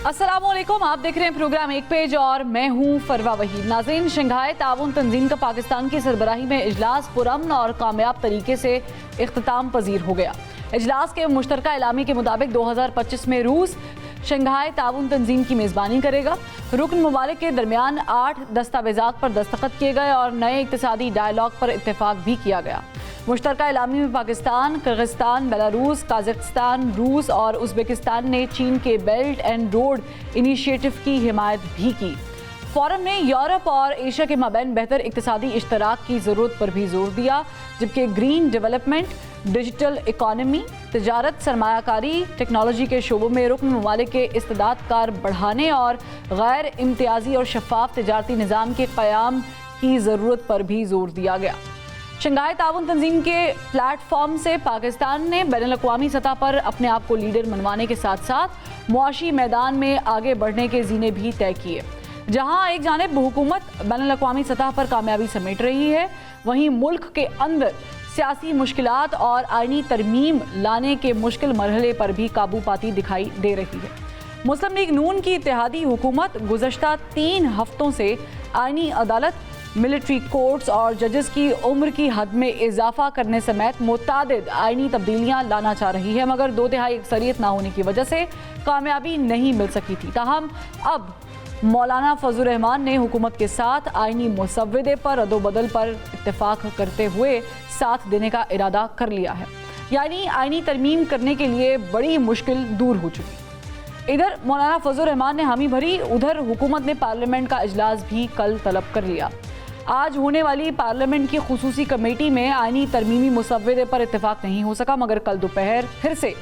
अस्सलामुअलैकुम, आप देख रहे हैं प्रोग्राम एक पेज और मैं हूं फरवा वहीद। नाज़रीन, शंघाई ताउन तंजीम का पाकिस्तान की सरबराही में इजलास पुरअमन और कामयाब तरीके से इख्तिताम पजीर हो गया। इजलास के मुश्तरका एलामी के मुताबिक 2025 में रूस शंघाई ताउन तंजीम की मेज़बानी करेगा। रुकन ममालिक के दरमियान 8 दस्तावेज़ात पर दस्तखत किए गए और नए इक़्तिसादी डायलॉग पर इत्तेफाक भी किया गया। मुश्तरका एलामी में पाकिस्तान, किर्गिस्तान, बेलारूस, काज़ाख्स्तान, रूस और उज़्बेकिस्तान ने चीन के बेल्ट एंड रोड इनिशिएटिव की हिमायत भी की। फोरम ने यूरोप और एशिया के माबैन बेहतर इक़्तिसादी इश्तराक की ज़रूरत पर भी जोर दिया, जबकि ग्रीन डेवलपमेंट, डिजिटल इकॉनमी, तजारत, सरमायाकारी, टेक्नोलॉजी के शोबों में रुकन ममालिक के इस्तेदाद कार बढ़ाने और गैर इम्तियाजी और शफाफ तजारती निज़ाम के क़याम की ज़रूरत पर भी जोर दिया गया। शंघाई ताउन तंजीम के प्लेटफॉर्म से पाकिस्तान ने बैनुल-अक़वामी सतह पर अपने आप को लीडर मनवाने के साथ साथ मुआशी मैदान में आगे बढ़ने के ज़ीने भी तय किए। जहां एक जानिब हुकूमत बैनुल-अक़वामी सतह पर कामयाबी समेट रही है, वहीं मुल्क के अंदर सियासी मुश्किलात और आईनी तरमीम लाने के मुश्किल मरहले पर भी काबू पाती दिखाई दे रही है। मुस्लिम लीग नून की इत्तेहादी हुकूमत गुज़श्ता 3 हफ्तों से आईनी अदालत, मिलिट्री कोर्ट्स और जजेस की उम्र की हद में इजाफा करने समेत मुतादिद आईनी तब्दीलियां लाना चाह रही है, मगर 2/3 अक्सरियत ना होने की वजह से कामयाबी नहीं मिल सकी थी। ताहम अब मौलाना फजल रहमान ने हुकूमत के साथ आईनी मुसव्वदे पर रद्दोबदल पर इत्तेफाक करते हुए साथ देने का इरादा कर लिया है, यानी आईनी तरमीम करने के लिए बड़ी मुश्किल दूर हो चुकी। इधर मौलाना फजल रहमान ने हामी भरी, उधर हुकूमत ने पार्लियामेंट का इजलास भी कल तलब कर लिया। आज होने वाली पार्लियामेंट की खुसूसी कमेटी में आईनी तरमीमी मुसव्वदे पर इत्तेफाक नहीं हो सका, मगर कल दोपहर फिर से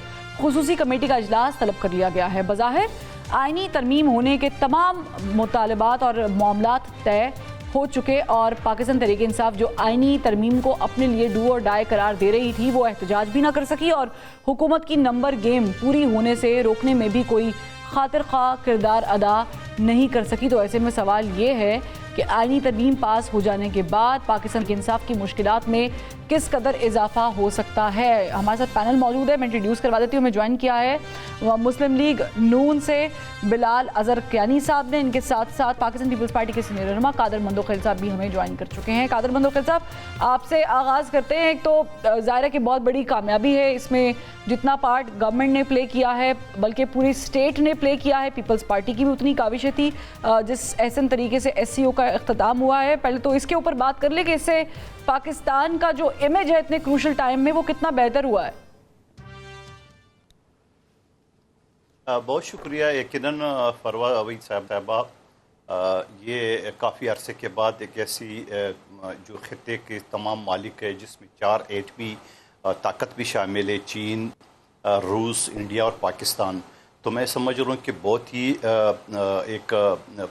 खुसूसी कमेटी का इजलास तलब कर लिया गया है। बज़ाहिर आईनी तरमीम होने के तमाम मुतालबात और मामलात तय हो चुके और पाकिस्तान तहरीक इंसाफ जो आईनी तरमीम को अपने लिए डू और डाई करार दे रही थी, वो एहतजाज भी ना कर सकी और हुकूमत की नंबर गेम पूरी होने से रोकने में भी कोई खातिर खा किरदार अदा नहीं कर सकी। तो ऐसे में सवाल ये है कि आईनी तरमीम पास हो जाने के बाद पाकिस्तान के इंसाफ की मुश्किलात में किस कदर इजाफा हो सकता है। हमारे साथ पैनल मौजूद है, मैं इंट्रोड्यूस करवा देती हूँ। मैं ज्वाइन किया है मुस्लिम लीग नून से बिलाल अजहर कियानी साहब ने, इनके साथ साथ पाकिस्तान पीपल्स पार्टी के सीनियर रहनुमा कादर मंदोखिल साहब भी हमें ज्वाइन कर चुके हैं। कादर मंदोखिल साहब, आपसे आगाज़ करते हैं। एक तो ज़ाहिर है कि बहुत बड़ी कामयाबी है, इसमें जितना पार्ट गवर्नमेंट ने प्ले किया है, बल्कि पूरी स्टेट ने प्ले किया है, पीपल्स पार्टी की भी उतनी काविशें थी जिस ऐसे तरीके से SCO का इख्तिताम हुआ है। पहले तो इसके ऊपर बात कर ले कि इससे पाकिस्तान का जो इमेज है इतने क्रूशल टाइम में वो कितना बेहतर हुआ है। बहुत शुक्रिया। यकीनन फरवा अवीद साहबा, ये काफ़ी अरसे के बाद एक ऐसी जो खित्ते के तमाम मालिक है जिसमें 4 एटमी ताकत भी शामिल है, चीन, रूस, इंडिया और पाकिस्तान। तो मैं समझ रहा हूँ कि बहुत ही एक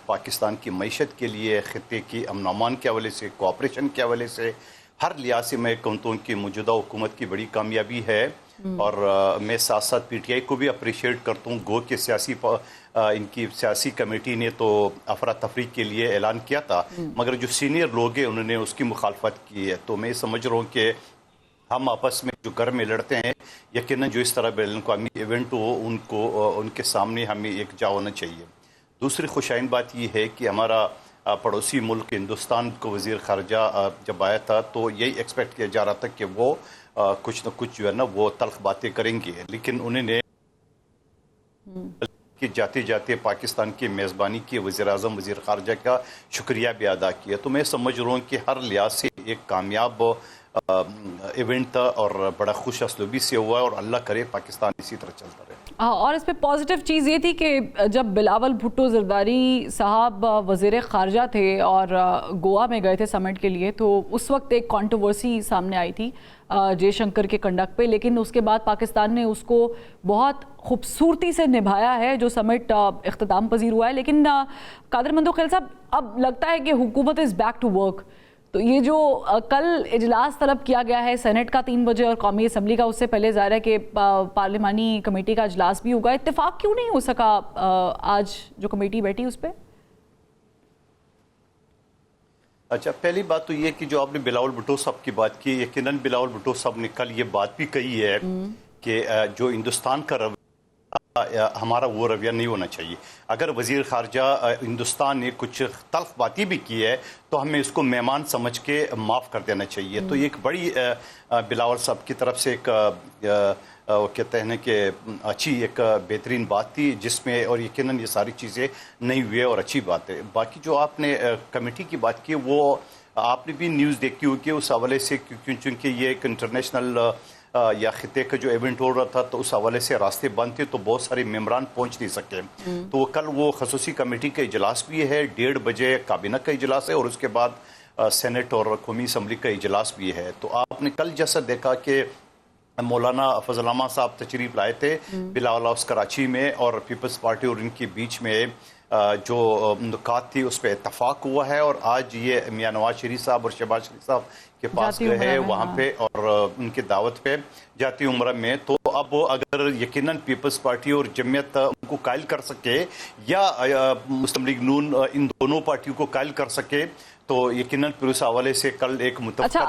पाकिस्तान की मईशत के लिए, खित्ते की अमन अमान के हवाले से, कोऑपरेशन के हवाले से, हर लिहाज से मैं कहता हूँ कि मौजूदा हुकूमत की बड़ी कामयाबी है। और मैं साथ साथ PTI को भी अप्रिशिएट करता हूँ। गो के इनकी सियासी कमेटी ने तो अफरा तफरी के लिए ऐलान किया था, मगर जो सीनियर लोग हैं उन्होंने उसकी मुखालफत की है। तो मैं समझ रहा हूँ कि हम आपस में जो घर में लड़ते हैं, यकीनन जो इस तरह बैनुल-अक़वामी इवेंट हो उनको उनके सामने हमें एक जा होना चाहिए। दूसरी खुशाइन बात यह है कि हमारा पड़ोसी मुल्क हिंदुस्तान को वज़ीर ख़ारजा जब आया था तो यही एक्सपेक्ट किया जा रहा था कि वो कुछ न कुछ जो है ना वो तल्ख बातें करेंगे, लेकिन उन्होंने कि जाते जाते पाकिस्तान की मेज़बानी की वज़ीर-ए-आज़म, वज़ीर ख़ारजा का शुक्रिया भी अदा किया। तो मैं समझ रहा हूँ कि हर लिहाज से एक कामयाब इवेंट था और बड़ा खुश असलूबी से हुआ है और अल्लाह करे पाकिस्तान इसी तरह चलता रहे। और इस पे पॉजिटिव चीज़ ये थी कि जब बिलावल भुट्टो ज़रदारी साहब वज़ीर ख़ारजा थे और गोवा में गए थे समिट के लिए, तो उस वक्त एक कंट्रोवर्सी सामने आई थी जयशंकर के कंडक्ट पे, लेकिन उसके बाद पाकिस्तान ने उसको बहुत खूबसूरती से निभाया है, जो समिट इख्तिताम पजीर हुआ है। लेकिन कादर मंदोखिल साहब, अब लगता है कि हुकूमत इज़ बैक टू वर्क। तो ये जो कल इजलास तलब किया गया है सेनेट का 3 बजे और कौमी असम्बली का, उससे पहले ज़ाहिर है कि पार्लिमानी कमेटी का इजलास भी होगा, इत्तेफाक क्यों नहीं हो सका आज जो कमेटी बैठी उस पर? अच्छा, पहली बात तो ये कि जो आपने बिलावल भुट्टो साहब की बात की, यकीनन बिलावल भुट्टो साहब ने कल ये बात भी कही है कि जो हिंदुस्तान का हमारा वो रवैया नहीं होना चाहिए। अगर वज़ीर ख़ारजा हिंदुस्तान ने कुछ तल्ख़ बातें भी की है तो हमें इसको मेहमान समझ के माफ़ कर देना चाहिए। तो ये एक बड़ी बिलावल साहब की तरफ से एक वो कहते हैं कि अच्छी एक बेहतरीन बात थी, जिसमें और यकीनन ये सारी चीज़ें नहीं हुई और अच्छी बात है। बाकी जो आपने कमेटी की बात की वो आपने भी न्यूज़ देखी होगी उस हवाले से, क्योंकि ये एक इंटरनेशनल या खिते का जो इवेंट हो रहा था तो उस हवाले से रास्ते बंद थे तो बहुत सारे मेम्बरान पहुंच नहीं सके। तो कल वो खसूसी कमेटी का इजलास भी है, 1:30 बजे काबीना का इजलास है और उसके बाद सेनेट और कौमी असम्बली का इजलास भी है। तो आपने कल जैसा देखा कि मौलाना फजल रहमान साहब तशरीफ लाए थे बिलावल हाउस कराची में और पीपल्स पार्टी और इनके बीच में जो नुकात थी उस पर इतफाक हुआ है। और आज ये मियां नवाज शरीफ साहब और शहबाज शरीफ साहब के पास गए हैं वहाँ पे और उनकी दावत पे जाती उम्र में। तो अब अगर यकीनन पीपल्स पार्टी और जमीयत उनको कायल कर सके या मुस्लिम लीग नून इन दोनों पार्टियों को कायल कर सके तो यकीनन फिर उस हवाले से कल एक मुतफ़्क़ा। अच्छा,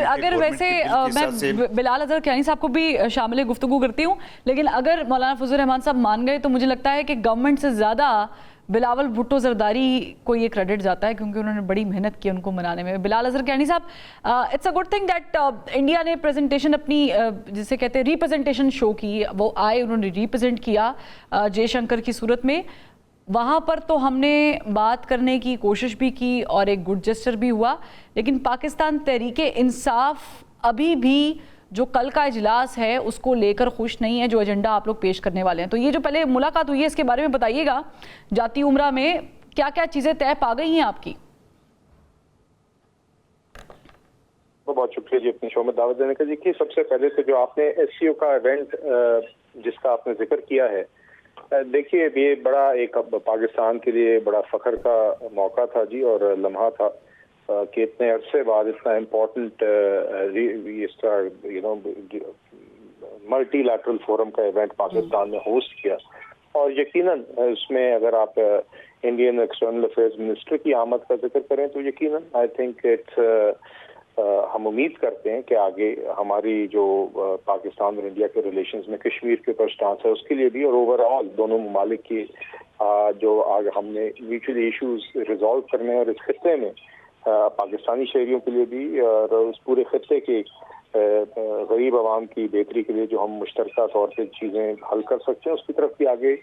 अगर वैसे मैं बिलाल अजहर कियानी साहब को भी शामिल गुफ्तगू करती हूँ, लेकिन अगर मौलाना फजल रहमान साहब मान गए तो मुझे लगता है कि गवर्नमेंट से ज़्यादा बिलावल भुट्टो जरदारी को ये क्रेडिट जाता है क्योंकि उन्होंने बड़ी मेहनत की उनको मनाने में। बिलाल अजहर कियानी साहब, it's a good thing that India ने प्रेजेंटेशन अपनी जिसे कहते हैं रिप्रेजेंटेशन शो की, वो आए, उन्होंने रिप्रेजेंट किया जयशंकर की सूरत में। वहाँ पर तो हमने बात करने की कोशिश भी की और एक गुड जेस्चर भी हुआ, लेकिन पाकिस्तान तहरीक इंसाफ अभी भी जो कल का इजलास है उसको लेकर खुश नहीं है, जो एजेंडा आप लोग पेश करने वाले हैं। तो ये जो पहले मुलाकात हुई है इसके बारे में बताइएगा, जाती उम्रा में क्या क्या चीज़ें तय पा गई हैं आपकी? बहुत शुक्रिया जी अपनी शो में दावत देने का। देखिए, सबसे पहले तो जो आपने एससीओ का इवेंट जिसका आपने जिक्र किया है, देखिए ये बड़ा एक पाकिस्तान के लिए बड़ा फख्र का मौका था जी और लम्हा था कि इतने अरसे बाद इतना इम्पोर्टेंट मल्टीलैटरल फोरम का इवेंट पाकिस्तान में होस्ट किया। और यकीनन उसमें अगर आप इंडियन एक्सटर्नल अफेयर्स मिनिस्टर की आमद का जिक्र करें तो यकीनन आई थिंक इट्स हम उम्मीद करते हैं कि आगे हमारी जो पाकिस्तान और इंडिया के रिलेशंस में कश्मीर के ऊपर स्टांस है उसके लिए भी और ओवरऑल दोनों ममालिक की जो आगे हमने म्यूचुअल इश्यूज रिजॉल्व करने और इस खित्ते में पाकिस्तानी शहरियों के लिए भी और उस पूरे खित्ते के गरीब आवाम की बेहतरी के लिए जो हम मुश्तरका तौर पर चीज़ें हल कर सकते हैं उसकी तरफ भी आगे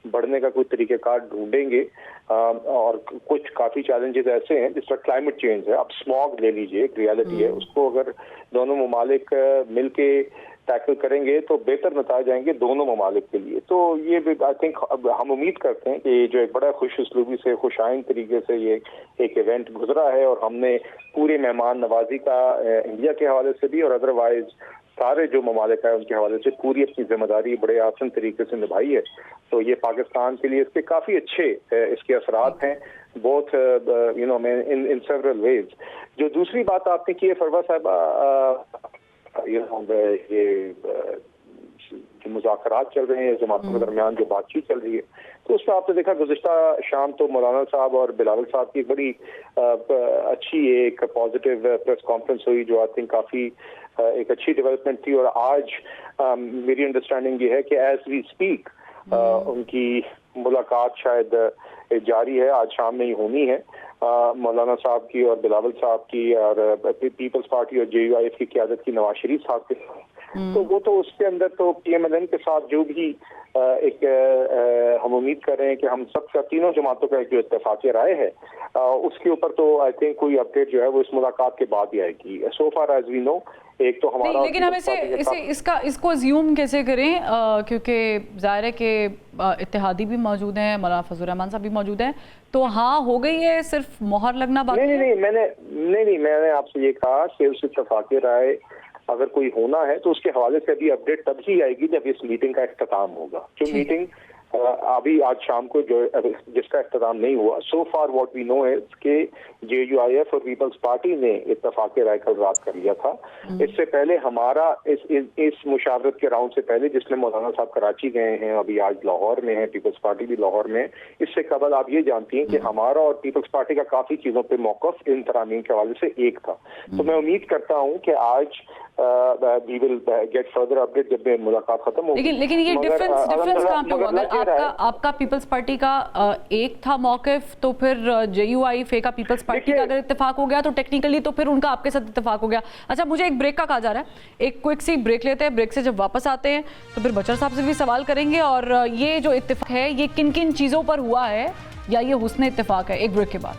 बढ़ने का कोई तरीक़ेकार ढूंढेंगे। और कुछ काफ़ी चैलेंजेस ऐसे हैं जिस तरह क्लाइमेट चेंज है, आप स्मॉग ले लीजिए, एक रियलिटी है, उसको अगर दोनों ममालिक मिल के टैकल करेंगे तो बेहतर नतीजे जाएंगे दोनों ममालिक के लिए। तो ये आई थिंक हम उम्मीद करते हैं कि जो एक बड़ा खुश उसलूबी से खुशाइन तरीके से ये एक इवेंट गुजरा है और हमने पूरे मेहमान नवाजी का इंडिया के हवाले से भी और अदरवाइज सारे जो ममालिक है उनके हवाले से पूरी अपनी जिम्मेदारी बड़े आसान तरीके से निभाई है। तो ये पाकिस्तान के लिए इसके काफ़ी अच्छे इसके असरात हैं बोथ इन सेवरल वेज। जो दूसरी बात आपने की है फरवा साहिबा, ये जो मुज़ाकरात चल रहे हैं जमातों के दरमियान जो बातचीत चल रही है तो उसमें आपने देखा गुज़िश्ता शाम तो मौलाना साहब और बिलावल साहब की बड़ी अच्छी एक पॉजिटिव प्रेस कॉन्फ्रेंस हुई जो आई थिंक काफ़ी एक अच्छी डेवलपमेंट थी। और आज मेरी अंडरस्टैंडिंग ये है कि एज वी स्पीक उनकी मुलाकात शायद जारी है, आज शाम में ही होनी है मौलाना साहब की और बिलावल साहब की और पीपल्स पार्टी और JUIF की क़यादत की नवाज शरीफ साहब के साथ। तो वो तो उसके अंदर तो PMLN के साथ जो भी एक हम उम्मीद कर रहे हैं कि हम सबका तीनों जमातों का एक जो इत्तेफाक़ी राय है उसके ऊपर तो आई थिंक कोई अपडेट जो है वो इस मुलाकात के बाद ही आएगी। सो फार एज वी नो एक तो हमारा, लेकिन हम इसको अज्यूम कैसे करें क्योंकि जाहिर है कि इत्तेहादी भी मौजूद हैं, मौलाना फजल रहमान साहब भी मौजूद हैं, तो हाँ हो गई है, सिर्फ मोहर लगना बाकी है? नहीं, मैंने आपसे ये कहा कि उस इत्तेफाक़ी राय अगर कोई होना है तो उसके हवाले से अभी अपडेट तब ही आएगी जब इस मीटिंग का इख्तिताम होगा। जो मीटिंग अभी आज शाम को जो जिसका इख्तिताम नहीं हुआ, सो फार व्हाट वी नो इज कि JUIF और पीपल्स पार्टी ने इत्तेफाक राय कल रात कर लिया था। इससे पहले हमारा इस मुशावरत के राउंड से पहले, जिसमें मौलाना साहब कराची गए हैं, अभी आज लाहौर में है, पीपल्स पार्टी भी लाहौर में, इससे कबल आप ये जानती हैं कि हमारा और पीपल्स पार्टी का काफी चीजों पे मौकफ इन तरामीम के हवाले से एक था। तो मैं उम्मीद करता हूँ कि आज we will get further update जब मुलाकात खत्म होगी। लेकिन ये डिफरेंस कहाँ पे हुआ? अगर आपका पीपल्स पार्टी का एक था मौकिफ, तो फिर JUIF का पीपल्स पार्टी का अगर इत्तेफाक हो गया तो टेक्निकली तो फिर उनका आपके साथ इत्तेफाक हो गया। अच्छा, मुझे एक ब्रेक का कहा जा रहा है, एक क्विक सी ब्रेक लेते हैं। ब्रेक से जब वापस आते हैं तो फिर बचर साहब से भी सवाल करेंगे, और ये जो इत्तेफाक है ये किन किन चीज़ों पर हुआ है, या ये हुस्न इत्तेफाक है। एक ब्रेक के बाद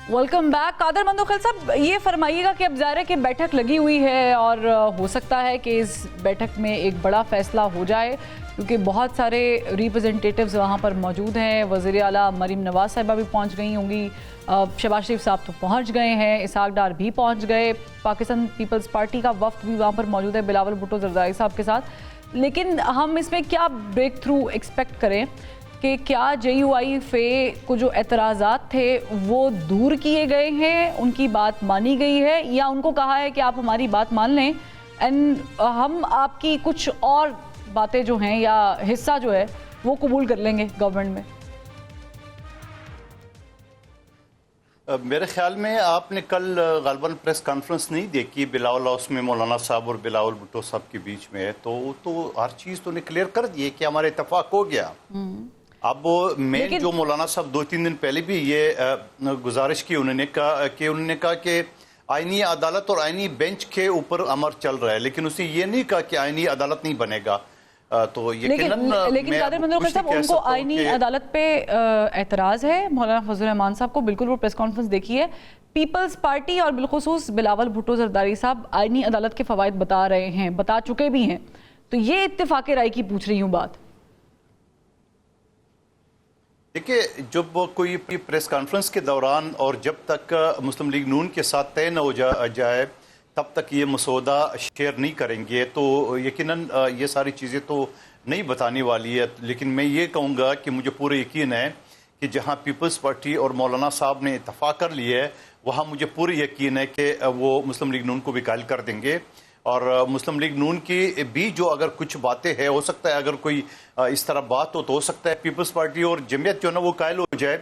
वेलकम बैक। कादर मंदोखल साहब, ये फरमाइएगा कि अब ज़ाहिर है कि बैठक लगी हुई है और हो सकता है कि इस बैठक में एक बड़ा फैसला हो जाए, क्योंकि बहुत सारे रिप्रेजेंटेटिव्स वहाँ पर मौजूद हैं। वज़ीर आला मरीम नवाज साहिबा भी पहुँच गई होंगी, शहबाज शरीफ साहब तो पहुँच गए हैं, इसहाक डार भी पहुँच गए, पाकिस्तान पीपल्स पार्टी का वफ्द भी वहाँ पर मौजूद है बिलावल भुट्टो जरदारी साहब के साथ। लेकिन हम इसमें क्या ब्रेक थ्रू एक्सपेक्ट करें कि क्या JUIF को जो एतराज़ात थे वो दूर किए गए हैं, उनकी बात मानी गई है, या उनको कहा है कि आप हमारी बात मान लें एंड हम आपकी कुछ और बातें जो हैं या हिस्सा जो है वो कबूल कर लेंगे गवर्नमेंट में? मेरे ख्याल में आपने कल गालिबन प्रेस कॉन्फ्रेंस नहीं देखी बिलावल हाउस में मौलाना साहब और बिलावल भुट्टो साहब के बीच में, तो हर चीज़ तो ने क्लियर कर दी कि हमारे इत्तेफाक हो गया। अब मेन जो मौलाना साहब 2-3 दिन पहले भी ये गुजारिश की, उन्होंने कहा कि आईनी अदालत और आईनी बेंच के ऊपर अमर चल रहा है, लेकिन उसने ये नहीं कहा कि आईनी अदालत नहीं बनेगा। तो लेकिन कादर मंदोखल साहब, उनको आईनी अदालत पे एतराज़ है मौलाना फजल रहमान साहब को। बिल्कुल वो प्रेस कॉन्फ्रेंस देखी है, पीपल्स पार्टी और बिलखुसूस बिलावल भुट्टो जरदारी साहब आईनी अदालत के फ़वाइद बता रहे हैं, बता चुके भी हैं। तो ये इत्तेफाक राय की पूछ रही हूँ बात। देखिए, जब कोई प्रेस कॉन्फ्रेंस के दौरान और जब तक मुस्लिम लीग नून के साथ तय न हो जाए तब तक ये मसौदा शेयर नहीं करेंगे, तो यकीनन ये सारी चीज़ें तो नहीं बताने वाली है। लेकिन मैं ये कहूँगा कि मुझे पूरा यकीन है कि जहाँ पीपल्स पार्टी और मौलाना साहब ने इत्तफाक कर लिया है, वहाँ मुझे पूरा यकीन है कि वो मुस्लिम लीग नून को भी कायल कर देंगे। और मुस्लिम लीग नून की भी जो अगर कुछ बातें हैं, हो सकता है अगर कोई इस तरह बात हो तो हो सकता है पीपल्स पार्टी और जमीयत जो है ना वो कायल हो जाए।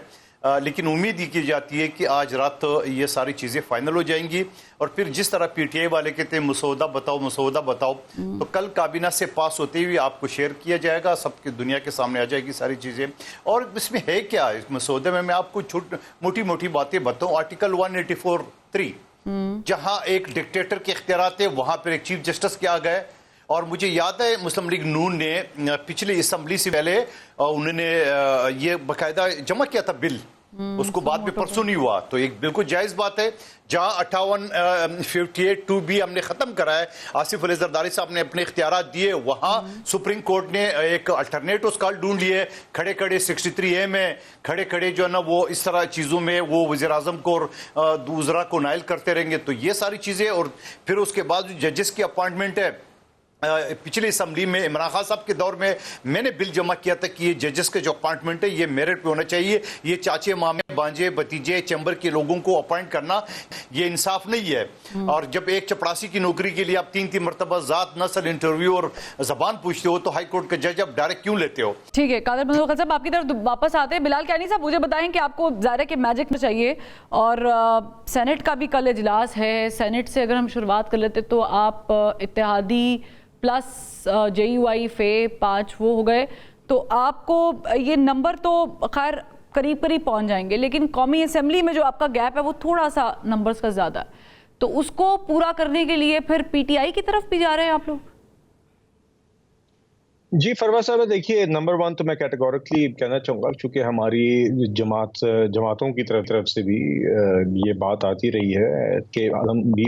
लेकिन उम्मीद ये की जाती है कि आज रात ये सारी चीज़ें फाइनल हो जाएंगी, और फिर जिस तरह PTI वाले कहते हैं मसौदा बताओ, तो कल काबीना से पास होते हुए आपको शेयर किया जाएगा, सबकी दुनिया के सामने आ जाएगी सारी चीज़ें। और इसमें है क्या, इस मसौदे में मैं आपको मोटी मोटी बातें बताऊँ। आर्टिकल 184(3) जहां एक डिक्टेटर के इख्तियारात है, वहां पर एक चीफ जस्टिस के आ गए। और मुझे याद है मुस्लिम लीग नून ने पिछली असम्बली से पहले उन्होंने ये बाकायदा जमा किया था बिल, उसको बाद में परसों नहीं हुआ। तो एक बिल्कुल जायज़ बात है, जहां 58(2)(b) हमने ख़त्म करा है, आसिफ अली जरदारी साहब ने अपने इख्तियारात दिए, वहां सुप्रीम कोर्ट ने एक अल्टरनेट उसका ढूंढ लिए। खड़े खड़े 63A में खड़े जो है ना वो इस तरह चीज़ों में वो वज़ीर आज़म को और दूसरा को नाइल करते रहेंगे। तो ये सारी चीज़ें, और फिर उसके बाद जजेस की अपॉइंटमेंट है। पिछली असम्बली में इमरान खान साहब के दौर में मैंने बिल जमा किया था कि ये जजेस के जो अपॉइंटमेंट है ये मेरिट पे होना चाहिए, ये चाचे मामे बांजे भतीजे चैम्बर के लोगों को अपॉइंट करना ये इंसाफ नहीं है। और जब एक चपरासी की नौकरी के लिए आप 3 मरतबा जात नस्ल इंटरव्यू और जबान पूछते हो, तो हाई कोर्ट का जज आप डायरेक्ट क्यों लेते हो? ठीक है, कादर मंदोखल साहब आपकी तरफ वापस आते हैं। बिलाल कियानी साहब, मुझे बताएं कि आपको ज़ाहिर है कि मैजिक में चाहिए, और सेनेट का भी कल इजलास है। सेनेट से अगर हम शुरुआत कर लेते तो आप इत्तेहादी प्लस JUIF 5 वो हो गए, तो आपको ये नंबर तो खैर करीब पहुंच जाएंगे, लेकिन कौमी असेंबली में जो आपका गैप है वो थोड़ा सा नंबर्स का ज़्यादा है, तो उसको पूरा करने के लिए फिर PTI की तरफ भी जा रहे हैं आप लोग? जी फरवा साहब, देखिए नंबर 1 तो मैं कैटेगोरिकली कहना चाहूँगा, क्योंकि हमारी जमातों की तरफ से भी ये बात आती रही है कि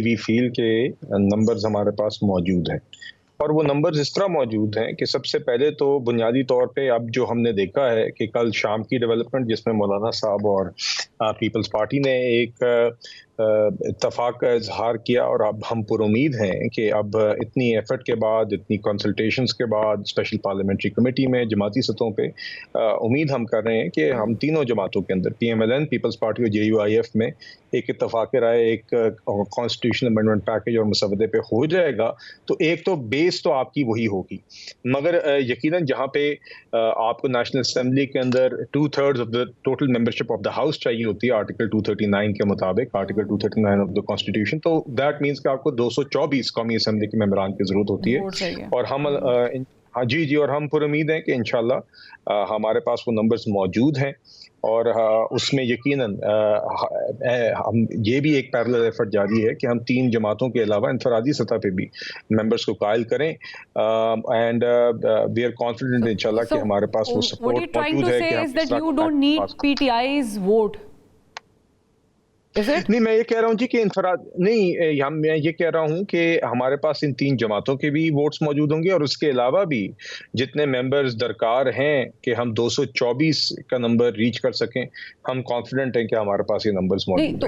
वी फील के नंबर्स हमारे पास मौजूद हैं, और वो नंबर्स इस तरह मौजूद हैं कि सबसे पहले तो बुनियादी तौर पे अब जो हमने देखा है कि कल शाम की डेवलपमेंट जिसमें मौलाना साहब और पीपल्स पार्टी ने एक इत्तफाक का इजहार किया और अब हम पुरुमीद हैं कि अब इतनी एफर्ट के बाद, इतनी कंसल्टेशंस के बाद, स्पेशल पार्लियामेंट्री कमेटी में, जमाती सतहों पे उम्मीद हम कर रहे हैं कि हम तीनों जमातों के अंदर PMLN, पीपल्स पार्टी और JUIF में एक इत्तफाक राय, एक कॉन्स्टिट्यूशनल अमेंडमेंट पैकेज और मसवदे पे हो जाएगा। तो एक तो बेस तो आपकी वही होगी, मगर यकीनन जहाँ पे आपको नेशनल असेंबली के अंदर 2/3 of the total membership of the house चाहिए होती है आर्टिकल 239 के मुताबिक, आर्टिकल 239 ऑफ द कॉन्स्टिट्यूशन, तो दैट मीन्स कि आपको 224 कौमी असेंबली के मेंबरान की जरूरत होती है। और हम हाँ जी, और हम पुरुमीद हैं कि इंशाल्लाह हमारे पास वो नंबर्स मौजूद हैं और उसमें यकीनन हम ये भी एक पैरेलल एफर्ट जारी है कि हम 3 जमातों के अलावा इंफरादी सतह पे भी मेंबर्स को कायल करें एंड वी आर कॉन्फिडेंट इंशाल्लाह कि हमारे पास वो सपोर्ट मौजूद है कि हम नहीं, मैं ये कह रहा हूँ जी कि मैं ये कह रहा हूँ कि हमारे पास इन 3 जमातों के भी वोट्स मौजूद होंगे और उसके अलावा भी जितने मेंबर्स दरकार हैं कि हम 224 का नंबर रीच कर सकें, हम कॉन्फिडेंट हैं कि हमारे पास ये नंबर्स मौजूद हैं। तो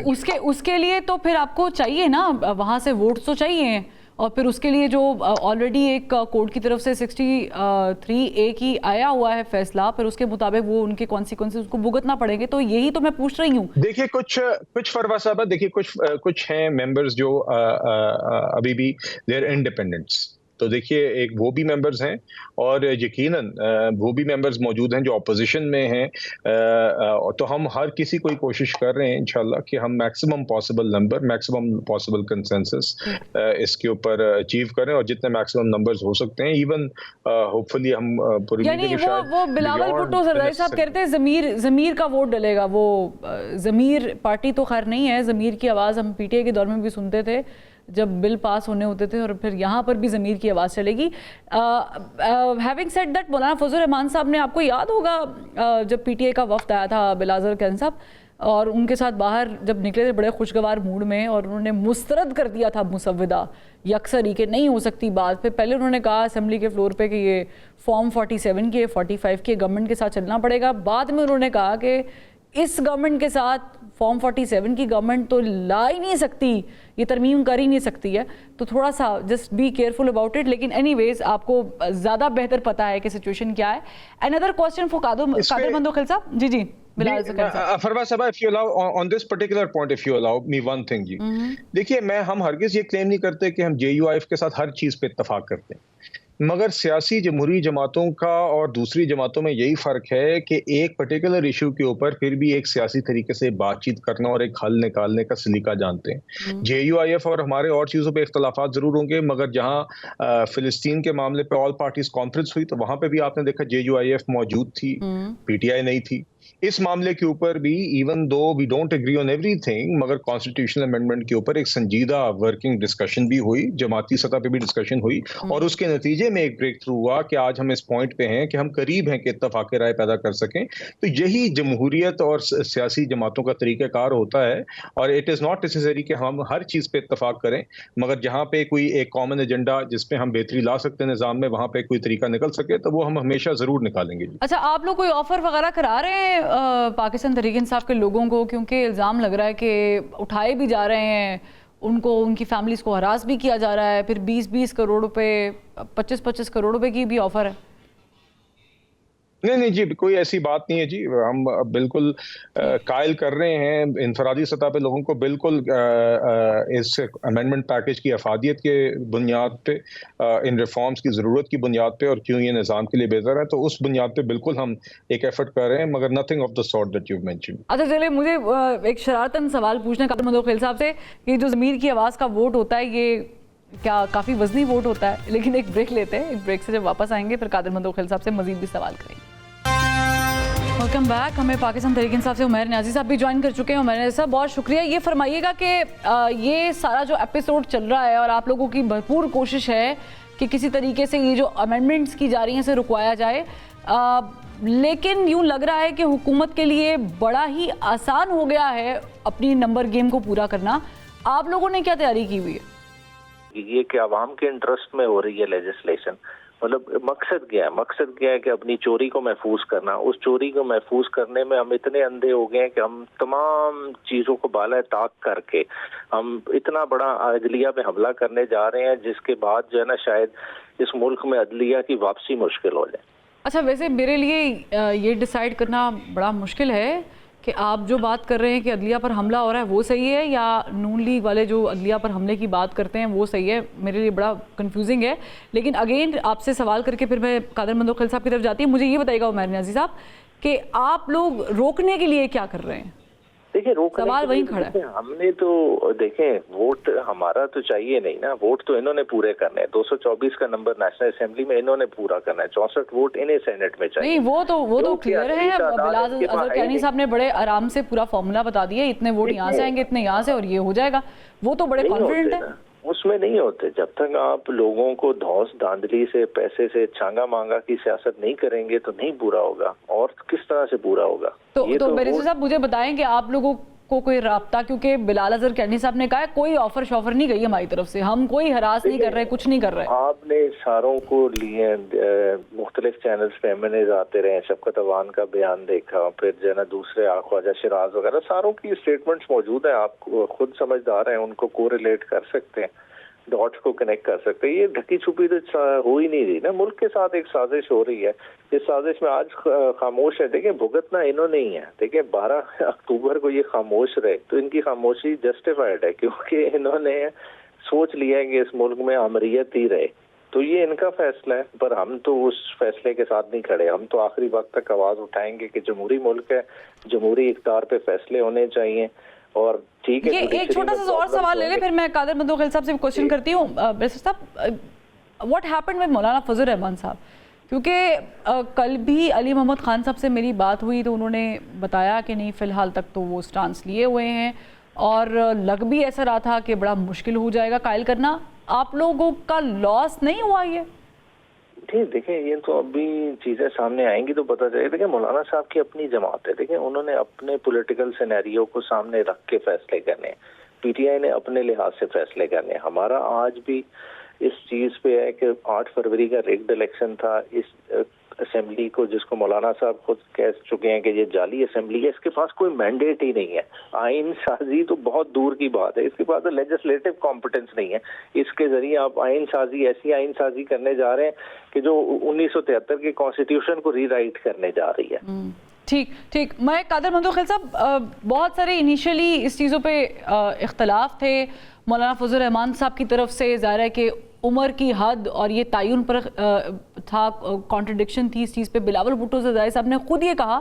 उसके लिए तो फिर आपको चाहिए ना, वहाँ से वोट्स तो चाहिए, और फिर उसके लिए जो ऑलरेडी एक कोर्ट की तरफ से 63A की आया हुआ है फैसला, फिर उसके मुताबिक वो उनके कॉन्सिक्वेंसेस उसको भुगतना पड़ेंगे। तो यही तो मैं पूछ रही हूँ। देखिए कुछ फरवा साहब, देखिए कुछ हैं मेंबर्स जो अभी भी देयर इंडिपेंडेंट्स, तो देखिए एक वो भी मेंबर्स हैं और यकीनन वो भी मेंबर्स मौजूद हैं जो अपोजिशन में हैं। तो हम हर किसी को कोशिश कर रहे हैं इंशाल्लाह कि हम maximum possible number, maximum possible consensus इसके ऊपर अचीव करें और जितने मैक्सिमम नंबर्स हो सकते हैं। इवन होपफुली हम यानी वो बिलावल भुट्टो सरदारी साहब कहते हैं ज़मीर का वोट डलेगा। वो ज़मीर पार्टी तो खैर नहीं है, ज़मीर की आवाज़ हम PTI के दौर में भी सुनते थे जब बिल पास होने होते थे, और फिर यहाँ पर भी ज़मीर की आवाज़ चलेगी। हैविंग सेड दैट, मौलाना फजल रहमान साहब ने, आपको याद होगा जब PTI का वफ्द आया था बिलाज़र कैन साहब, और उनके साथ बाहर जब निकले थे बड़े खुशगवार मूड में, और उन्होंने मुस्तरद कर दिया था मुसव्विदा यकसरी के नहीं हो सकती बात। फिर पहले उन्होंने कहा असेंबली के फ्लोर पे कि ये फॉर्म 47 के 45 के गवर्नमेंट के साथ चलना पड़ेगा। बाद में उन्होंने कहा कि इस गवर्नमेंट के साथ फॉर्म 47 की गवर्नमेंट तो ला ही नहीं सकती, ये तरमीम कर ही नहीं सकती है। तो थोड़ा सा just be careful about it. लेकिन एनीवेज आपको ज़्यादा बेहतर पता है कि सिचुएशन क्या है। Another question for Qadir Mandokhail साहब। जी फरवा साहब, if you allow on this particular point, if you allow me one thing जी। देखिए, हम हरगिज ये क्लेम नहीं करते कि हम JUIF के साथ हर चीज पे इत्तफाक करते हैं, मगर सियासी जमहूरी जमातों का और दूसरी जमातों में यही फ़र्क है कि एक पर्टिकुलर इशू के ऊपर फिर भी एक सियासी तरीके से बातचीत करना और एक हल निकालने का सलीका जानते हैं। JUIF और हमारे और चीज़ों पे इख्तलाफात ज़रूर होंगे, मगर जहाँ फ़िलिस्तीन के मामले पे ऑल पार्टीज कॉन्फ्रेंस हुई तो वहाँ पे भी आपने देखा JUIF मौजूद थी, PTI नहीं थी। इस मामले के ऊपर भी even though we don't agree on everything, मगर कॉन्स्टिट्यूशनल अमेंडमेंट के ऊपर एक संजीदा वर्किंग डिस्कशन भी हुई, जमाती सतह पे भी डिस्कशन हुई, और उसके नतीजे में एक ब्रेक थ्रू हुआ कि आज हम इस पॉइंट पे हैं कि हम करीब हैं कि इत्तफाक राय पैदा कर सकें। तो यही जमहूरियत और सियासी जमातों का तरीक़ाकार होता है, और इट इज़ नॉट नेसेसरी कि हम हर चीज़ पे इत्तफाक करें, मगर जहाँ पे कोई एक कॉमन एजेंडा जिसपे हम बेहतरी ला सकते हैं निज़ाम में, वहाँ पे कोई तरीका निकल सके तो वो हम हमेशा ज़रूर निकालेंगे। अच्छा, आप लोग कोई ऑफर वगैरह करा रहे हैं पाकिस्तान तहरीक इंसाफ के लोगों को? क्योंकि इल्ज़ाम लग रहा है कि उठाए भी जा रहे हैं उनको, उनकी फैमिलीज़ को हरास भी किया जा रहा है, फिर 20-20 करोड़ रुपए, 25-25 करोड़ रुपए की भी ऑफर है। नहीं जी, कोई ऐसी बात नहीं है जी। हम बिल्कुल कायल कर रहे हैं इनफरादी सतह पे लोगों को, बिल्कुल इस अमेंडमेंट पैकेज की अफादियत के बुनियाद पे, इन रिफॉर्म्स की ज़रूरत की बुनियाद पे, और क्यों ये निज़ाम के लिए बेहतर है, तो उस बुनियाद पे बिल्कुल हम एक एफर्ट कर रहे हैं, मगर nothing of the sort that you mentioned. अच्छा, चलिए मुझे एक शरारतन सवाल पूछना कादर मंदोखिल साहब से कि जो ज़मीर की आवाज़ का वोट होता है, ये क्या काफ़ी वजनी वोट होता है? लेकिन एक ब्रेक लेते हैं, एक ब्रेक से जब वापस आएंगे फिर कादर मंदोखिल साहब से मजीद भी सवाल करेंगे। Welcome back. हमें पाकिस्तान तहरीक इंसाफ से उमैर न्याजी साहब भी ज्वाइन कर चुके हैं। उमैर न्याजी साहब, बहुत शुक्रिया। ये फरमाइएगा कि ये सारा जो एपिसोड चल रहा है और आप लोगों की भरपूर कोशिश है कि किसी तरीके से ये जो अमेंडमेंट्स की जा रही हैं इसे रुकवाया जाए, लेकिन यूँ लग रहा है कि हुकूमत के लिए बड़ा ही आसान हो गया है अपनी नंबर गेम को पूरा करना। आप लोगों ने क्या तैयारी की हुई है? ये कि आवाम के इंटरेस्ट में हो रही है लेजिस्लेशन, मतलब मकसद क्या है कि अपनी चोरी को महफूज करना। उस चोरी को महफूज करने में हम इतने अंधे हो गए हैं कि हम तमाम चीज़ों को बाला ताक करके हम इतना बड़ा अदलिया पे हमला करने जा रहे हैं, जिसके बाद जो है ना शायद इस मुल्क में अदलिया की वापसी मुश्किल हो जाए। अच्छा, वैसे मेरे लिए ये डिसाइड करना बड़ा मुश्किल है कि आप जो बात कर रहे हैं कि अदलिया पर हमला हो रहा है वो सही है या नून लीग वाले जो अदलिया पर हमले की बात करते हैं वो सही है, मेरे लिए बड़ा कंफ्यूजिंग है। लेकिन अगेन आपसे सवाल करके फिर मैं कादर मंदोखिल साहब की तरफ जाती हूँ। मुझे ये बताइएगा उमर नियाज़ी साहब कि आप लोग रोकने के लिए क्या कर रहे हैं? देखिए, सवाल वहीं खड़ा है। हमने तो देखें, वोट हमारा तो चाहिए नहीं ना, वोट तो इन्होंने पूरे करने हैं। 224 का नंबर नेशनल असेंबली में इन्होंने पूरा करना है, 64 वोट इन्हें सेनेट में चाहिए। नहीं, वो तो क्लियर है। बिलाल अजहर कैनी साहब ने बड़े आराम से पूरा फॉर्मूला बता दिया, इतने वोट यहाँ से आएंगे, इतने यहाँ से, और ये हो जाएगा। वो तो बड़े कॉन्फिडेंट है। उसमें नहीं होते जब तक आप लोगों को धौंस धांधली से, पैसे से, छांगा मांगा की सियासत नहीं करेंगे तो नहीं पूरा होगा। और किस तरह से पूरा होगा? तो बैरिस्टर साहब मुझे बताएं कि आप लोगों को कोई राब्ता, क्योंकि बिलाल अजहर कैनी साहब ने कहा कोई ऑफर शॉफर नहीं गई हमारी तरफ से, हम कोई हरास नहीं कर रहे, कुछ नहीं कर रहे। आपने सारों को लिए मुख्तलिफ चैनल्स पे एमएनएज आते रहे, शफकत अवान का बयान देखा, फिर जो है ना दूसरे ख्वाजा शिराज वगैरह सारों की स्टेटमेंट्स मौजूद है। आप खुद समझदार हैं, उनको कोरिलेट कर सकते हैं, डॉट्स को कनेक्ट कर सकते हैं। ये ढकी छुपी तो हो ही नहीं रही ना, मुल्क के साथ एक साजिश हो रही है। इस साजिश में आज खामोश है, देखिए भुगतना इन्होंने ही है। देखिए 12 अक्टूबर को ये खामोश रहे तो इनकी खामोशी जस्टिफाइड है, क्योंकि इन्होंने सोच लिया है कि इस मुल्क में अमरियत ही रहे, तो ये इनका फैसला है। पर हम तो उस फैसले के साथ नहीं खड़े, हम तो आखिरी वक्त तक आवाज उठाएंगे कि जमहूरी मुल्क है, जमहूरी इख्तियार पे फैसले होने चाहिए। और ठीक है, ये एक छोटा सा और सवाल ले ले, फिर मैं कादर मंदोखिल साहब से क्वेश्चन करती हूँ। बैरिस्टर साहब, व्हाट हैपेंड विद मौलाना फजल रहमान साहब? क्योंकि कल भी अली मोहम्मद खान साहब से मेरी बात हुई तो उन्होंने बताया कि नहीं, फ़िलहाल तक तो वो स्टांस लिए हुए हैं, और लग भी ऐसा रहा था कि बड़ा मुश्किल हो जाएगा कायल करना। आप लोगों का लॉस नहीं हुआ ये? ठीक, देखें ये तो अभी चीजें सामने आएंगी तो पता चलेगा। देखिए मौलाना साहब की अपनी जमात है, देखिए उन्होंने अपने पॉलिटिकल सिनेरियो को सामने रख के फैसले करने हैं, पीटीआई ने अपने लिहाज से फैसले करने हैं। हमारा आज भी इस चीज पे है कि 8 फरवरी का रिग्ड इलेक्शन था, इस असेंबली को, जिसको मौलाना साहब खुद कह चुके हैं कि ये जाली असेंबली है, इसके पास कोई मैंडेट ही नहीं है। आइन साजी तो बहुत दूर की बात है, इसके पास तो लेजिस्लेटिव कॉम्पिटेंस नहीं है। इसके जरिए आप आइन साजी, ऐसी आइन साजी करने जा रहे हैं कि जो 1973 के कॉन्स्टिट्यूशन को रीराइट करने जा रही है। ठीक। मैं कादर मंदोखिल साहब, बहुत सारे इनिशियली इस चीज़ों पे इख्तलाफ थे मौलाना फजल रहमान साहब की तरफ से। ज़ाहिर है कि उम्र की हद और ये तयन पर था, कॉन्ट्रडिक्शन थी इस चीज़ पे। बिलावल भुट्टो ज़रदारी साहब ने खुद ये कहा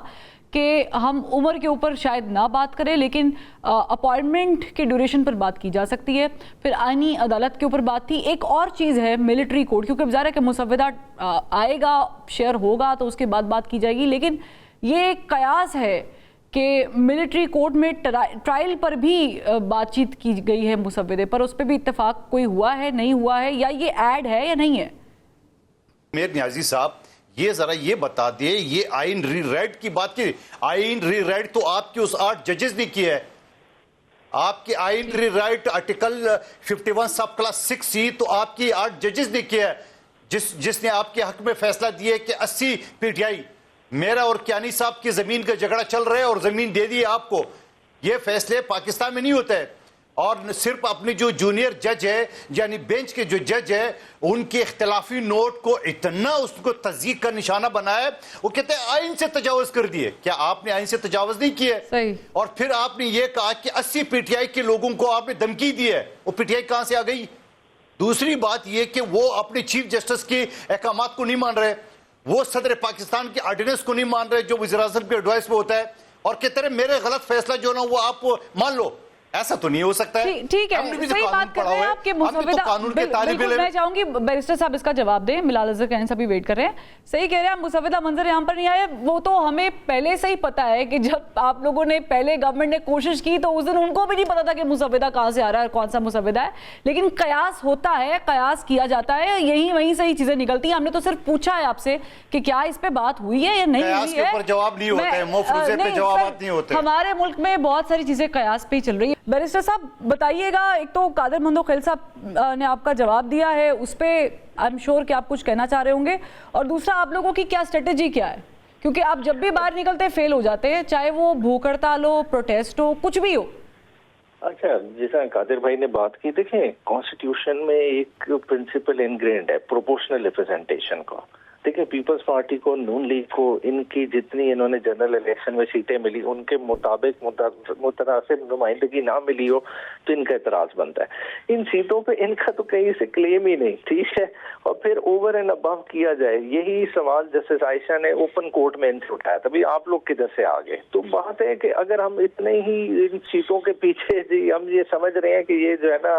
कि हम उम्र के ऊपर शायद ना बात करें, लेकिन अपॉइंटमेंट के ड्यूरेशन पर बात की जा सकती है। फिर आईनी अदालत के ऊपर बात थी। एक और चीज़ है मिलिट्री कोड, क्योंकि ज़ाहिर है कि मुसव्वदा आएगा, शेयर होगा तो उसके बाद बात की जाएगी, लेकिन ये एक कयास है कि मिलिट्री कोर्ट में ट्रायल पर भी बातचीत की गई है मुसव्वदे पर, उस पर भी इत्तेफाक कोई हुआ है, नहीं हुआ है, या ये ऐड है या नहीं है? मेर नियाजी साहब, ये जरा ये बता दे, ये आइन रीराइट की बात की, आइन रीराइट तो आपके उस 8 जजेस ने की है। आपके आइन रीराइट आर्टिकल 51 सब क्लास 6C तो आपकी 8 जजेस ने किया है, जिसने आपके हक में फैसला दिया कि 80 पीटीआई, मेरा और क्यानी साहब की जमीन का झगड़ा चल रहा है और जमीन दे दी है आपको। ये फैसले पाकिस्तान में नहीं होते हैं। और सिर्फ अपनी जो जूनियर जज है, यानी बेंच के जो जज है, उनके इख्तलाफी नोट को इतना उसको तज़यीक का निशाना बनाया, वो कहते हैं आइन से तजावज कर दिए। क्या आपने आइन से तजावज नहीं किया? सही। और फिर आपने ये कहा कि 80 पीटीआई के लोगों को आपने धमकी दी है, वो पीटीआई कहां से आ गई? दूसरी बात यह कि वो अपने चीफ जस्टिस के अहकामात को नहीं मान रहे, वो सदर पाकिस्तान के ऑर्डिनेंस को नहीं मान रहे जो वज़ीर-ए-आज़म के एडवाइस पे होता है, और कहते रहे मेरे गलत फैसला जो ना वो आप मान लो। ऐसा तो नहीं हो सकता है। ठीक है, सही बात कर रहे हैं आपके मुसव्वदा। बिल्कुल, मैं चाहूंगी बैरिस्टर साहब इसका जवाब दें। बिलाल अजहर कैनी साहब भी वेट कर रहे हैं। सही कह रहे हैं आप, मुसव्वदा मंजर यहाँ पर नहीं आया। वो तो हमें पहले से ही पता है कि जब आप लोगों ने पहले गवर्नमेंट ने कोशिश की तो उस दिन उनको भी नहीं पता था कि मुसव्वदा कहाँ से आ रहा है और कौन सा मुसव्वदा है। लेकिन कयास होता है, कयास किया जाता है, यही वहीं से ही चीजें निकलती हैं। हमने तो सिर्फ पूछा है आपसे कि क्या इस पे बात हुई है या नहीं हुई है। जवाब नहीं होता है, हमारे मुल्क में बहुत सारी चीजें कयास पे ही चल रही है। बैरिस्टर साहब बताइएगा, एक तो कादर मंदोखिल साहब ने आपका जवाब दिया है, उस पर आई एम श्योर कि आप कुछ कहना चाह रहे होंगे, और दूसरा आप लोगों की क्या स्ट्रेटेजी क्या है, क्योंकि आप जब भी बाहर निकलते फेल हो जाते हैं, चाहे वो भूख हड़ताल हो, प्रोटेस्ट हो, कुछ भी हो। अच्छा, जैसा कादिर भाई ने बात की, देखें कॉन्स्टिट्यूशन में एक प्रिंसिपल इनग्रेंड है प्रोपोर्शनल रिप्रेजेंटेशन का। देखिए पीपल्स पार्टी को, नून लीग को, इनकी जितनी इन्होंने जनरल इलेक्शन में सीटें मिली उनके मुताबिक मुतनासिब नुमाइंदगी ना मिली हो तो इनका एतराज बनता है। इन सीटों पे इनका तो कहीं से क्लेम ही नहीं, ठीक है, और फिर ओवर एंड अबव किया जाए, यही सवाल जस्टिस आयशा ने ओपन कोर्ट में इनसे उठाया, तभी आप लोग किधर से आ गए। तो बात है कि अगर हम इतने ही इन सीटों के पीछे जी हम ये समझ रहे हैं कि ये जो है ना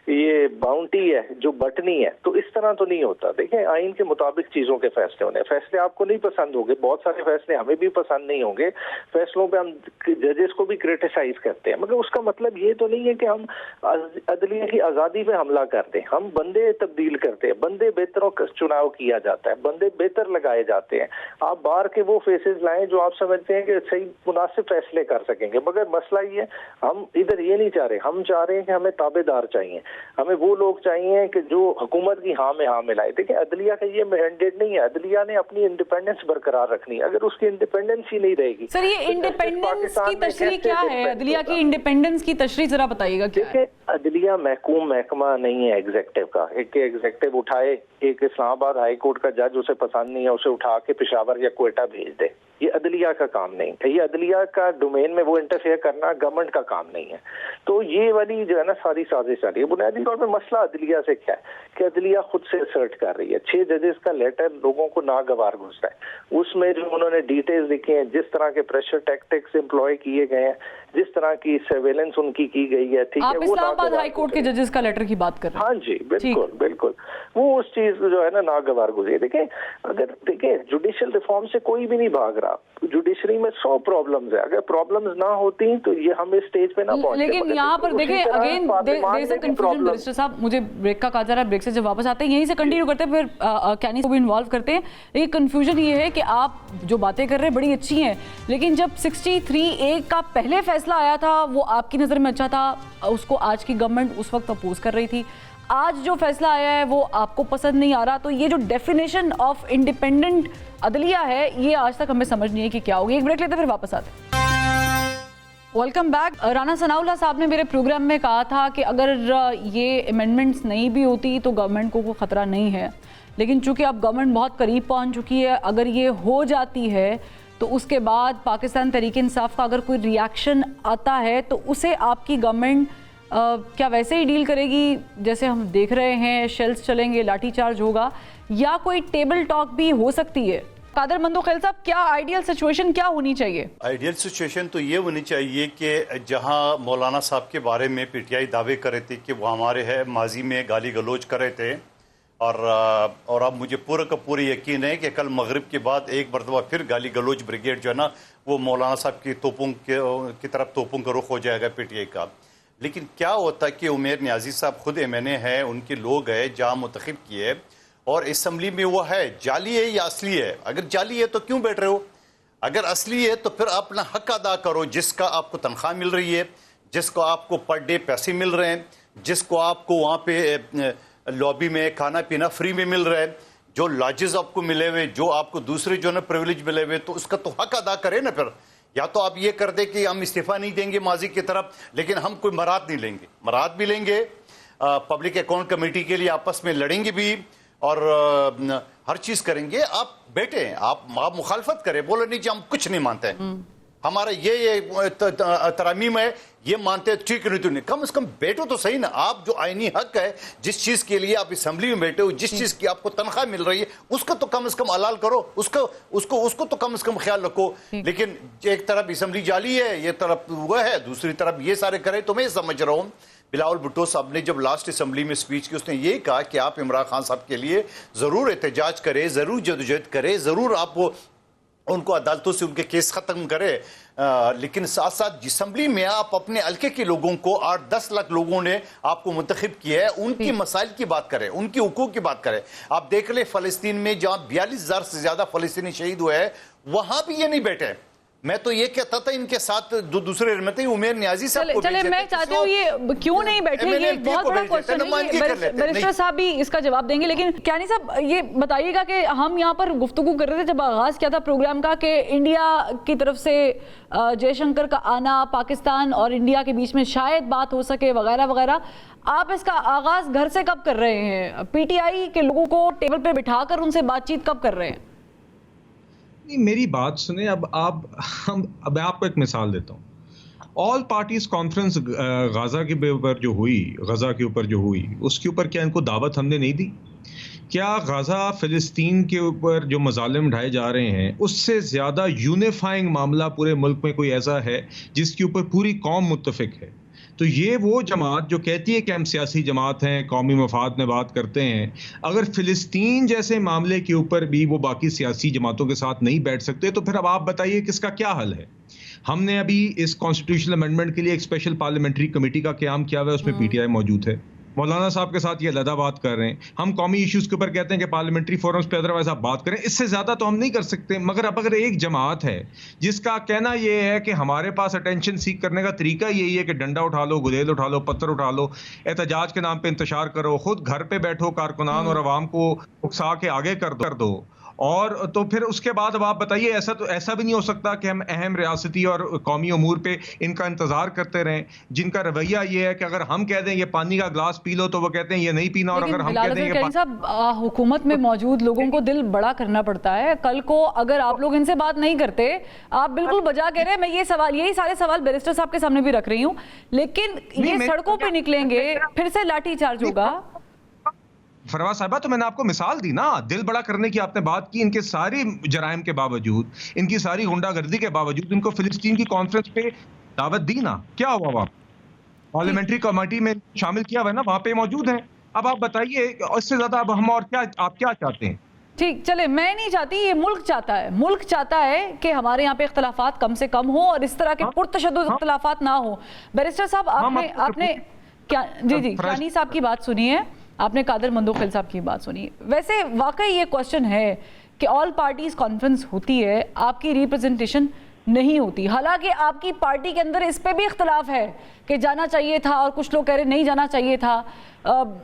ये बाउंटी है जो बटनी है, तो इस तरह तो नहीं होता। देखें आइन के मुताबिक चीजों फैसले होने, फैसले आपको नहीं पसंद होंगे, बहुत सारे फैसले हमें भी पसंद नहीं होंगे, फैसलों पे हम जजेस को भी क्रिटिसाइज करते हैं, मगर उसका मतलब ये तो नहीं है कि हम अदलिया की आजादी पे हमला करते हैं। हम बंदे तब्दील करते हैं, बंदे बेहतरों का चुनाव किया जाता है, बंदे बेहतर लगाए जाते हैं। आप बाहर के वो फेसेस लाएं जो आप समझते हैं कि सही मुनासिब फैसले कर सकेंगे, मगर मसला ये है हम इधर ये नहीं चाह रहे, हम चाह रहे हैं कि हमें ताबेदार चाहिए, हमें वो लोग चाहिए कि जो हुकूमत की हाँ में हाँ मिलाए। देखिए अदलिया का ये मैंडेट नहीं है, अदलिया ने अपनी इंडिपेंडेंस बरकरार रखनी है, अगर उसकी इंडिपेंडेंस ही नहीं रहेगी। सर ये इंडिपेंडेंस की तशरीह क्या है, अदलिया की इंडिपेंडेंस की तशरीह जरा बताइएगा क्या है? अदलिया महकमा नहीं है एग्जेक्टिव का, एक एग्जेक्टिव उठाए, एक इस्लामाबाद हाई कोर्ट का जज उसे पसंद नहीं है उसे उठा के पेशावर या क्वेटा भेज दे, ये अदलिया का काम नहीं है। ये अदलिया का डोमेन में वो इंटरफेयर करना गवर्नमेंट का काम नहीं है। तो ये वाली जो है ना सारी साजिश आ रही है। बुनियादी तौर पर मसला अदलिया से क्या है कि अदलिया खुद से असर्ट कर रही है। 6 जजेस का लेटर लोगों को नागवार घुसता है, उसमें जो उन्होंने डिटेल्स लिखी हैं, जिस तरह के प्रेशर टैक्टिक्स एम्प्लॉय किए गए हैं, जिस तरह की सर्वेलेंस उनकी की गई है, ठीक है, वो इस्लामाबाद हाई कोर्ट के जजेस का लेटर की बात कर रहे हैं। हाँ जी बिल्कुल बिल्कुल, वो उस चीज जो है ना नागवार गुजरी। देखें अगर देखें जुडिशियल रिफॉर्म से कोई भी नहीं भाग रहा, जुडिशरी में 100 प्रॉब्लम्स है, अगर प्रॉब्लम्स ना होती तो ये हम इस स्टेज पे ना पहुंचते। लेकिन यहाँ पर देखें again there is a confusion barrister साहब, मुझे ब्रेक का कहा जा रहा है, ब्रेक से जब वापस आते हैं यहीं से कंटिन्यू करते हैं, फिर कैनी को भी इन्वॉल्व करते हैं। ये कंफ्यूजन ये है कि आप जो बातें कर रहे हैं बड़ी अच्छी हैं, लेकिन जब 63A का पहले फैसला आया था वो आपकी नज़र में अच्छा था, उसको आज की गवर्नमेंट उस वक्त अपोज कर रही थी, आज जो फैसला आया है वो आपको पसंद नहीं आ रहा, तो ये जो डेफिनेशन ऑफ इंडिपेंडेंट अदलिया है ये आज तक हमें समझ नहीं है कि क्या होगी। एक ब्रेक लेते फिर वापस आते हैं। Welcome back. राना सनाउल्लाह साहब ने मेरे प्रोग्राम में कहा था कि अगर ये अमेंडमेंट्स नहीं भी होती तो गवर्नमेंट को कोई ख़तरा नहीं है, लेकिन चूंकि अब गवर्नमेंट बहुत करीब पहुंच चुकी है, अगर ये हो जाती है तो उसके बाद पाकिस्तान तहरीक इंसाफ का अगर कोई रिएक्शन आता है तो उसे आपकी गवर्नमेंट क्या वैसे ही डील करेगी जैसे हम देख रहे हैं, शेल्स चलेंगे, लाठीचार्ज होगा, या कोई टेबल टॉक भी हो सकती है? कादर मंदोखिल साहब, क्या आइडियल सिचुएशन क्या होनी चाहिए? आइडियल सिचुएशन तो ये होनी चाहिए कि जहां मौलाना साहब के बारे में पीटीआई दावे कर रहे थे कि वो हमारे है माजी में गाली गलोच कर रहे थे, और अब मुझे पूरा का पूरा यकीन है कि कल मगरिब के बाद एक मरतबा फिर गाली गलोच ब्रिगेड जो है ना वो मौलाना साहब की तोपों की तरफ तोपों का रुख हो जाएगा पीटीआई का। लेकिन क्या होता है कि उमेर न्याजी साहब खुद MNA है, उनके लोग हैं जहाँ मुंतखब किए, और असम्बली में वो है, जाली है या असली है? अगर जाली है तो क्यों बैठ रहे हो? अगर असली है तो फिर अपना हक अदा करो, जिसका आपको तनख्वाह मिल रही है, जिसको आपको पर डे पैसे मिल रहे हैं, जिसको आपको वहाँ पे लॉबी में खाना पीना फ्री में मिल रहा है, जो लॉजेस आपको मिले हुए, जो आपको दूसरे जो ना प्रिविलेज मिले हुए, तो उसका तो हक अदा करें ना। फिर या तो आप ये कर दे कि हम इस्तीफा नहीं देंगे माजी की तरफ, लेकिन हम कोई मराद नहीं लेंगे, मराद भी लेंगे, पब्लिक अकाउंट कमेटी के लिए आपस में लड़ेंगे भी, और हर चीज करेंगे। आप बैठे हैं, आप मुखालफत करें, बोले नहीं जी हम कुछ नहीं मानते हैं, हमारा ये तरामीम है, ये मानते हैं, ठीक नहीं तो नहीं। कम से कम बैठो तो सही ना। आप जो आईनी हक है, जिस चीज के लिए आप असेंबली में बैठे हो, जिस चीज की आपको तनख्वाह मिल रही है, उसको तो कम से कम हलाल करो, उसको तो कम से कम ख्याल रखो। लेकिन एक तरफ असेंबली जाली है, ये तरफ वह है, दूसरी तरफ ये सारे करे। तो मैं समझ रहा हूँ बिलावल भुट्टो साहब ने जब लास्ट असेंबली में स्पीच की, उसने ये कहा कि आप इमरान खान साहब के लिए जरूर एहतजाज करें, जरूर जदोजहद करें, जरूर आप उनको अदालतों से उनके केस खत्म करें, लेकिन साथ साथ असेंबली में आप अपने हल्के के लोगों को 8-10 लाख लोगों ने आपको मुंतखब किया है, उनकी मसाइल की बात करें, उनकी हुकूक की बात करें। आप देख ले फलस्तीन में जहां 42,000 से ज्यादा फलस्तीनी शहीद हुए हैं, वहां भी ये नहीं बैठे, मैं तो ये कहता था इनके साथ दूसरे में उमेर न्याजी साहब को चले मैं चाहती हूँ ये क्यों नहीं बैठे, ये बहुत बड़ा क्वेश्चन है, बैरिस्टर साहब भी इसका जवाब देंगे। लेकिन कियानी साहब ये बताइएगा कि हम यहाँ पर गुफ्तगू कर रहे थे जब आगाज किया था प्रोग्राम का कि इंडिया की तरफ से जयशंकर का आना, पाकिस्तान और इंडिया के बीच में शायद बात हो सके वगैरह वगैरह, आप इसका आगाज घर से कब कर रहे हैं? पीटीआई के लोगों को टेबल पे बिठाकर उनसे बातचीत कब कर रहे हैं? नहीं, मेरी बात सुने। अब मैं आपको एक मिसाल देता हूँ। ऑल पार्टीज कॉन्फ्रेंस गाजा के ऊपर जो हुई उसके ऊपर क्या इनको दावत हमने नहीं दी? क्या गाजा फिलिस्तीन के ऊपर जो मजालिम ढाए जा रहे हैं उससे ज्यादा यूनिफाइंग मामला पूरे मुल्क में कोई ऐसा है जिसके ऊपर पूरी कौम मुत्तफिक है? तो ये वो जमात जो कहती है कि हम सियासी जमात हैं, कौमी मफाद में बात करते हैं, अगर फिलिस्तीन जैसे मामले के ऊपर भी वो बाकी सियासी जमातों के साथ नहीं बैठ सकते तो फिर अब आप बताइए किसका क्या हल है? हमने अभी इस कॉन्स्टिट्यूशनल अमेंडमेंट के लिए एक स्पेशल पार्लियामेंट्री कमेटी का क़याम किया हुआ है, उसमें पीटीआई मौजूद है। मौलाना साहब के साथ ये अलहदा बात कर रहे हैं। हम कौमी इश्यूज के ऊपर कहते हैं कि पार्लियामेंट्री फोरम्स पे अदरवाइज आप बात करें, इससे ज्यादा तो हम नहीं कर सकते। मगर अब अगर एक जमात है जिसका कहना ये है कि हमारे पास अटेंशन सीख करने का तरीका यही है कि डंडा उठा लो, गुदेल उठा लो, पत्थर उठा लो, एहतजाज के नाम पे इंतशार करो, खुद घर पे बैठो, कारकुनान और अवाम को उकसा के आगे कर दो, और तो फिर उसके बाद अब आप बताइए, ऐसा भी नहीं हो सकता कि हम अहम रियासती और कौमी अमूर पे इनका इंतजार करते रहें, जिनका रवैया ये है कि अगर हम कह दें ये पानी का ग्लास पी लो तो वो कहते हैं ये नहीं पीना, और अगर हम कह दें ये साहब हुकूमत में मौजूद लोगों को दिल बड़ा करना पड़ता है। कल को अगर आप लोग इनसे बात नहीं करते, आप बिल्कुल बजा कह रहे हैं, मैं यही सारे सवाल बैरिस्टर साहब के सामने भी रख रही हूँ, लेकिन ये सड़कों पे निकलेंगे फिर से लाठीचार्ज होगा। फरवा साहबा, तो मैंने आपको मिसाल दी ना, दिल बड़ा करने की आपने बात की। इनके सारी जराइम के बावजूद, इनकी सारी गुंडागर्दी के बावजूद इनको फिलिस्तीन की कॉन्फ्रेंस पे दावत दी ना, क्या हुआ? वहाँ पार्लियामेंट्री कमेटी में शामिल किया हुआ है ना, वहाँ पे मौजूद हैं। अब आप बताइए इससे ज्यादा अब हम और क्या, आप क्या चाहते हैं? ठीक, चले मैं नहीं चाहती, ये मुल्क चाहता है। मुल्क चाहता है कि हमारे यहाँ पे इख्तलाफात कम से कम हो और इस तरह के पुरतशद्दुद इख्तलाफात ना हो। बैरिस्टर साहब आपने क्या जी कियानी साहब की बात सुनी है, आपने कादर मंदोखिल साहब की बात सुनी। वैसे वाकई ये क्वेश्चन है कि ऑल पार्टीज कॉन्फ्रेंस होती है, आपकी रिप्रेजेंटेशन नहीं होती। हालांकि आपकी पार्टी के अंदर इस पे भी इख्तलाफ है कि जाना चाहिए था और कुछ लोग कह रहे नहीं जाना चाहिए था,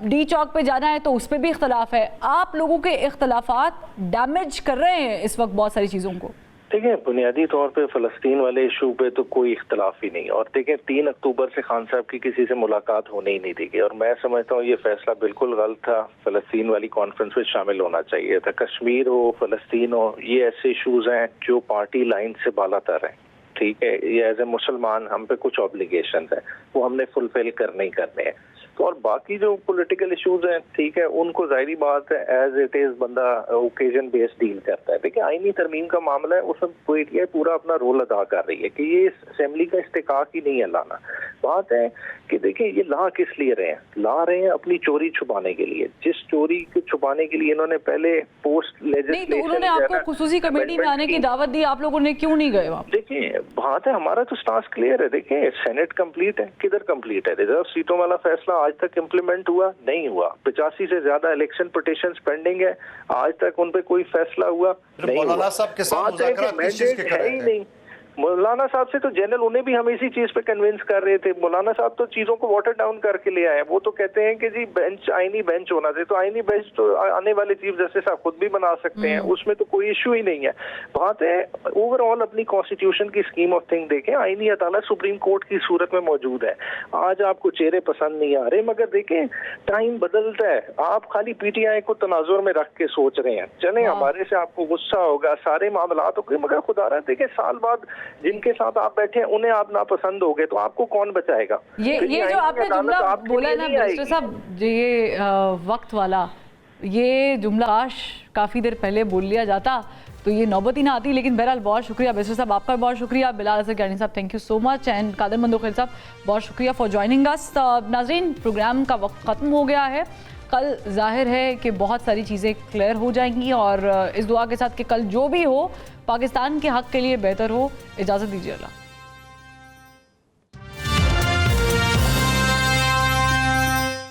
डी चौक पे जाना है तो उस पे भी इख्तलाफ है। आप लोगों के इख्तलाफात डैमेज कर रहे हैं इस वक्त बहुत सारी चीज़ों को। देखिए, बुनियादी तौर पे फ़लस्तीन वाले इशू पे तो कोई इख्तलाफ ही नहीं। और देखिए, 3 अक्टूबर से खान साहब की किसी से मुलाकात होने ही नहीं दी, और मैं समझता हूँ ये फैसला बिल्कुल गलत था। फ़लस्तीन वाली कॉन्फ्रेंस में शामिल होना चाहिए था। कश्मीर हो, फ़लस्तीन हो, ये ऐसे इशूज़ हैं जो पार्टी लाइन से बालातर हैं, ठीक है। ये एज ए मुसलमान हम पे कुछ ऑब्लिगेशन है, वो हमने फुलफिल करने ही करने हैं। तो और बाकी जो पॉलिटिकल इश्यूज हैं, ठीक है, उनको जाहिर बात है एज इट इज बंदा ओकेजन बेस्ड डील करता है। देखिए, आईनी तरमीम का मामला है, उसमें पीटीआई पूरा अपना रोल अदा कर रही है कि ये इस असेंबली का इस्तेकाक ही नहीं है लाना। बात है कि देखिए, ये ला किस लिए रहे हैं? ला रहे हैं अपनी चोरी छुपाने के लिए। जिस चोरी को छुपाने के लिए इन्होंने पहले पोस्ट लेजिस्लेशन, तो उन्होंने आपको खुसूसी कमेटी में आने की दावत दी, आप लोगों ने क्यों नहीं गए वहाँ? देखिए, बात है, हमारा तो स्टांस क्लियर है। देखिए, सेनेट कंप्लीट है, किधर कंप्लीट है? रिजर्व सीटों वाला फैसला आज तक इम्प्लीमेंट हुआ नहीं हुआ। 85 से ज्यादा इलेक्शन पिटीशंस पेंडिंग है, आज तक उन पे कोई फैसला हुआ नहीं हुआ। मौलाना साहब के साथ मुज़ाकरात किस चीज़ के कर रहे हैं? मौलाना साहब से तो जनरल उन्हें भी हम इसी चीज पे कन्विंस कर रहे थे। मौलाना साहब तो चीजों को वाटर डाउन करके ले आए। वो तो कहते हैं कि जी बेंच, आईनी बेंच होना चाहिए। तो आईनी बेंच तो आने वाले चीफ जस्टिस साहब खुद भी बना सकते हैं, उसमें तो कोई इश्यू ही नहीं है। बात है ओवरऑल अपनी कॉन्स्टिट्यूशन की स्कीम ऑफ थिंग देखें। आईनी अदालत सुप्रीम कोर्ट की सूरत में मौजूद है। आज आपको चेहरे पसंद नहीं आ रहे, मगर देखें टाइम बदलता है। आप खाली पीटीआई को तनाजुर में रख के सोच रहे हैं, चले हमारे से आपको गुस्सा होगा, सारे मामला होंगे, मगर खुदा देखें साल बाद जिनके साथ आप बैठे हैं उन्हें आप नापसंद हो गए तो आपको कौन बचाएगा? ये जो आपने जुमला बोला ना बैरिस्टर साहब, ये वक्त वाला ये जुमला काश काफ़ी देर पहले बोल लिया जाता तो ये नौबत ही ना आती। लेकिन बहरहाल बहुत शुक्रिया बैरिस्टर साहब, आपका बहुत शुक्रिया। बिलाल असगर कियानी साहब, thank you so much. And Qadir Mandokhail साहब, बहुत शुक्रिया फॉर ज्वाइनिंग अस। नाज़रीन, प्रोग्राम का वक्त ख़त्म हो गया है। कल जाहिर है कि बहुत सारी चीज़ें क्लियर हो जाएंगी और इस दुआ के साथ कि कल जो भी हो पाकिस्तान के हक़ के लिए बेहतर हो। इजाज़त दीजिए। अल्लाह।